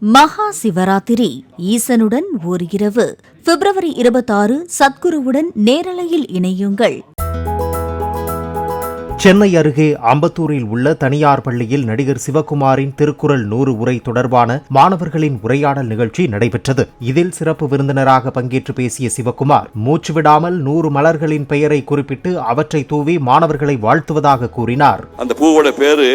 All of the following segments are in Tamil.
மகா சிவராத்திரி ஈசனுடன் ஓர் இரவு பிப்ரவரி 26 சத்குருவுடன் நேரலையில் இணையுங்கள். சென்னை அருகே அம்பத்தூரில் உள்ள தனியார் பள்ளியில் நடிகர் சிவகுமாரின் திருக்குறள் 100 உரை தொடர்பான மாணவர்களின் உரையாடல் நிகழ்ச்சி நடைபெற்றது. இதில் சிறப்பு விருந்தினராக பங்கேற்று பேசிய சிவகுமார், மூச்சுவிடாமல் 100 மலர்களின் பெயரை குறிப்பிட்டு அவற்றை தூவி மாணவர்களை வாழ்த்துவதாக கூறினார். அந்த பூவோட பேரு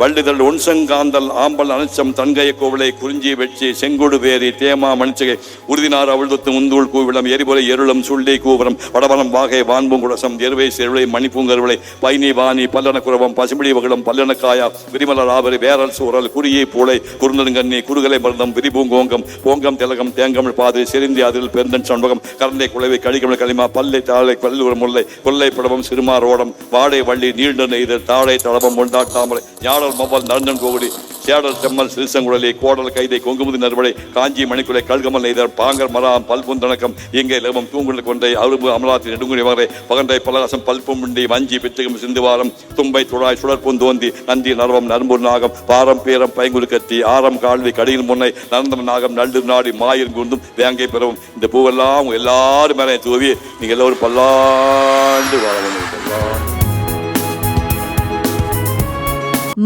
வள்ளிதழ் ஒன்சங்காந்தல் ஆம்பல் அனச்சம் தன்கைய கோவிலை குறிஞ்சி வெச்சி செங்கொடு வேரி தேமா மணிச்சகை உறுதினார் அவிழ்த்து முந்தூள் கூவிடம் எரிபொலை எருளம் சுள்ளி கூவரம் வடவனம் வாகை வான்பூங்குடசம் எருவை செருளை மணிப்பூங்கருளை பைனி வாணி பல்லன குரவம் பசுமிடி வகலம் பல்லனக்காயா விரிமலர் ஆவரி வேரல் சூரல் குறியை பூளை குறுந்தங்கண்ணி குறுகலை மருந்தம் விரிபூங்கோங்கம் போங்கம் திலகம் தேங்கமிழ் பாது செறிந்தி அதில் பெருந்தன் சண்பகம் கரந்தை குலைவை கடிகமிழ் களிமா பல்லை தாழை பல்லூர் முல்லை கொல்லை படவம் சிறுமாரோடம் வாடை வள்ளி நீண்ட நெய்தல் தாழை தளவம் ஒண்டாட்டாமலை ஞான மவல் நரந்தன் கோகுடி சேடல் செம்மல் சிறுசங்குழலி கோடல் கைதை கொங்குமுதி நறுவடை காஞ்சி மணிக்குலை கல்கமல் நெய்தர் பாங்கர் மராம் பல்புந்தணக்கம் இங்கே லவம் தூங்குழல் கொண்டை அரும்பு அமலாத்தி நெடுங்குடி வகை பகண்டை பலரசம் பல்புமுண்டி வஞ்சி பித்தகம் சிந்துவாரம் தும்பை துழாய் சுழற்பூந்தோந்தி நந்தி நரவம் நரம்பூர் நாகம் பாரம் பேரம் பைங்குறு கத்தி ஆரம் கால்வி கடியில் முன்னை நரந்தம் நாகம் நள்ளு நாடி மாயிரும் குந்தும் வேங்கை பெறவும் இந்த பூவெல்லாம் எல்லாரும் மேலே தூவி நீங்க எல்லோரும் பல்லாண்டு வாழ வேண்டும்.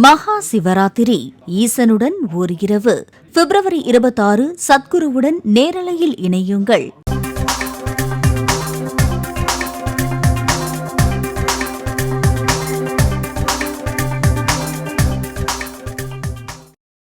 மகா சிவராத்திரி ஈசனுடன் ஓர் இரவு பிப்ரவரி 26 சத்குருவுடன் நேரலையில் இணையுங்கள்.